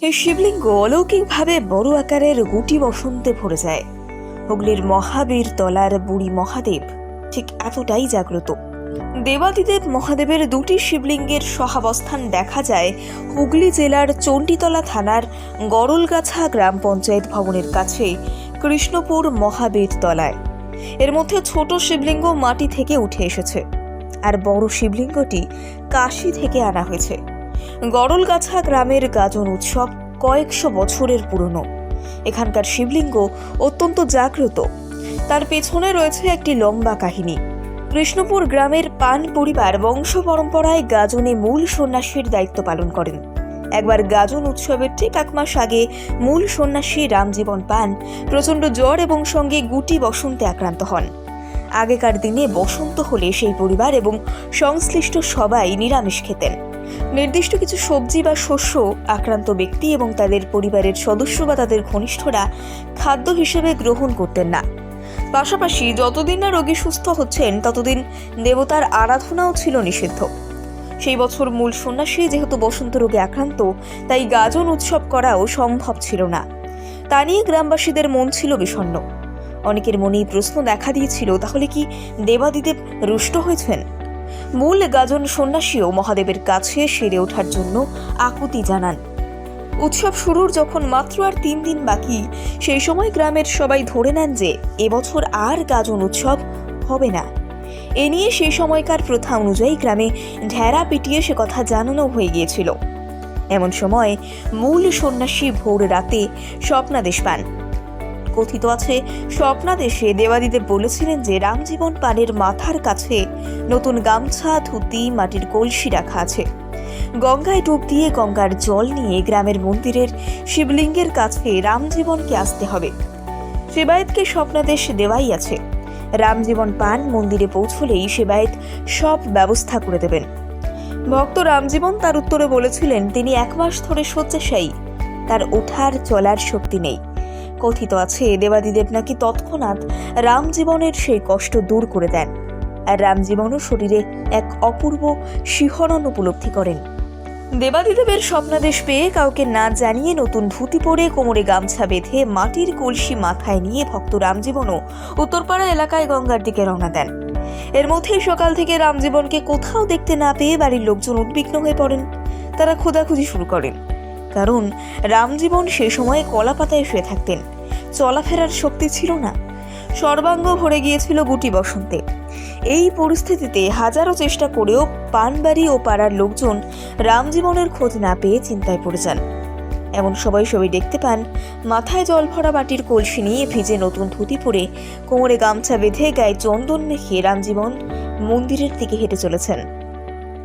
এই শিবলিঙ্গ অলৌকিকভাবে বড় আকারের গুটি বসন্তে ভরে যায়। হুগলির মহাবীর তলার বুড়ি মহাদেব ঠিক এতটাই জাগ্রত। দেবাদিদেব মহাদেবের দুটি শিবলিঙ্গের সহাবস্থান দেখা যায় হুগলি জেলার চণ্ডীতলা থানার গরলগাছা গ্রাম পঞ্চায়েত ভবনের কাছে কৃষ্ণপুর মহাবীর তলায়। এর মধ্যে ছোট শিবলিঙ্গ মাটি থেকে উঠে এসেছে, আর বড় শিবলিঙ্গটি কাশী থেকে আনা হয়েছে। গরলগাছা গ্রামের গাজন উৎসব কয়েকশো বছরের পুরনো। এখানকার শিবলিঙ্গ অত্যন্ত জাগ্রত। তার পেছনে রয়েছে একটি লম্বা কাহিনী। কৃষ্ণপুর গ্রামের পান পরিবার বংশ পরম্পরায় গাজনে মূল সন্ন্যাসীর দায়িত্ব পালন করেন। একবার গাজন উৎসবের ঠিক 1 মাস আগে মূল সন্ন্যাসী রামজীবন পান প্রচণ্ড জ্বর এবং সঙ্গে গুটি বসন্তে আক্রান্ত হন। আগেকার দিনে বসন্ত হলে সেই পরিবার এবং সংশ্লিষ্ট সবাই নিরামিষ খেতেন। নির্দিষ্ট কিছু সবজি বা শস্য আক্রান্ত ব্যক্তি এবং তাদের পরিবারের সদস্য বা তাদের ঘনিষ্ঠরা খাদ্য হিসেবে গ্রহণ করতেন না। পাশাপাশি যতদিন না রোগী সুস্থ হচ্ছেন ততদিন দেবতার আরাধনাও ছিল নিষিদ্ধ। সেই বছর মূল সন্ন্যাসী যেহেতু বসন্ত রোগে আক্রান্ত, তাই গাজন উৎসব করাও সম্ভব ছিল না। তা নিয়ে গ্রামবাসীদের মন ছিল বিষণ্ণ। অনেকের মনেই প্রশ্ন দেখা দিয়েছিল, তাহলে কি দেবাদিদেব রুষ্ট হয়েছেন? মূল গাজন সন্ন্যাসীও মহাদেবের কাছে সেরে ওঠার জন্য আকুতি জানান। উৎসব শুরুর যখন মাত্র আর 3 দিন বাকি, সেই সময় গ্রামের সবাই ধরে নেন যে এবছর আর গাজন উৎসব হবে না। এ নিয়ে সেই সময়কার প্রথা অনুযায়ী গ্রামে ঢেরা পিটিয়ে সে কথা জানানো হয়ে গিয়েছিল। এমন সময় মূল সন্ন্যাসী ভোর রাতে স্বপ্নাদেশ পান। কথিত আছে, স্বপ্নাদেশে দেবাদিদেব বলেছিলেন যে রামজীবন পানের মাথার কাছে নতুন গামছা, ধুতি, মাটির কলসি রাখা আছে। গঙ্গায় ডুব দিয়ে গঙ্গার জল নিয়ে গ্রামের মন্দিরের শিবলিঙ্গের কাছে রামজীবনকে আসতে হবে। সেবায়েতকে স্বপ্নাদেশ দেওয়াই আছে। রামজীবন পান মন্দিরে পৌঁছলেই সেবায়েত সব ব্যবস্থা করে দেবেন। ভক্ত রামজীবন তার উত্তরে বলেছিলেন তিনি 1 মাস ধরে শয্যাশায়ী, তার ওঠার চলার শক্তি নেই। কথিত আছে দেবাদিদেব নাকি তৎক্ষণাৎ রামজীবনের সেই কষ্ট দূর করে দেন, আর রামজীবনও শরীরে এক অপূর্ব শিহরণ উপলব্ধি করেন। দেবাদিদেবের স্বপ্নাদেশ পেয়ে কাউকে না জানিয়ে নতুন ধুতি পরে কোমরে গামছা বেঁধে মাটির কলসি মাথায় নিয়ে ভক্ত রামজীবনও উত্তরপাড়া এলাকায় গঙ্গার দিকে রওনা দেন। এর মধ্যেই সকাল থেকে রামজীবনকে কোথাও দেখতে না পেয়ে বাড়ির লোকজন উদ্বিগ্ন হয়ে পড়েন। তারা খোঁজাখুঁজি শুরু করেন, কারণ রামজীবন সে সময়ে কলা পাতায় শুয়ে থাকতেন। চলাফেরার শক্তি ছিল না, সর্বাঙ্গ ভরে গিয়েছিল গুটি বসন্তে। এই পরিস্থিতিতে হাজারো চেষ্টা করেও পানবাড়ি ও পাড়ার লোকজন রামজীবনের খোঁজ না পেয়ে চিন্তায় পড়ে যান। এমন সবাই দেখতে পান মাথায় জল ভরা মাটির কলসি নিয়ে ভিজে নতুন ধুতি পরে কোমরে গামছা বেঁধে গায়ে চন্দন মেখে রামজীবন মন্দিরের দিকে হেঁটে চলেছেন।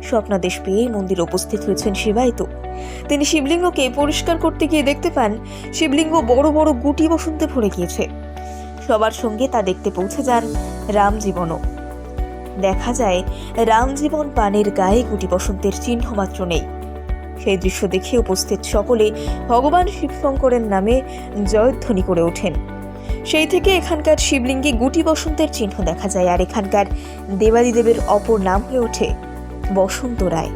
স্বপ্নাদেশ পেয়ে মন্দিরে উপস্থিত হয়েছেন সেবায়েত। তিনি শিবলিঙ্গকে পরিষ্কার করতে গিয়ে দেখতে পান শিবলিঙ্গ বড় বড় গুটি বসন্তে ভরে গিয়েছে। সবার সঙ্গে তা দেখতে পৌঁছে যান রামজীবনও। দেখা যায় রামজীবন পানের গায়ে গুটি বসন্তের চিহ্ন মাত্র নেই। সেই দৃশ্য দেখে উপস্থিত সকলে ভগবান শিবশঙ্করের নামে জয়ধ্বনি করে ওঠেন। সেই থেকে এখানকার শিবলিঙ্গে গুটি বসন্তের চিহ্ন দেখা যায়, আর এখানকার দেবাদিদেবের অপর নাম হয়ে ওঠে বসন্ত রায়।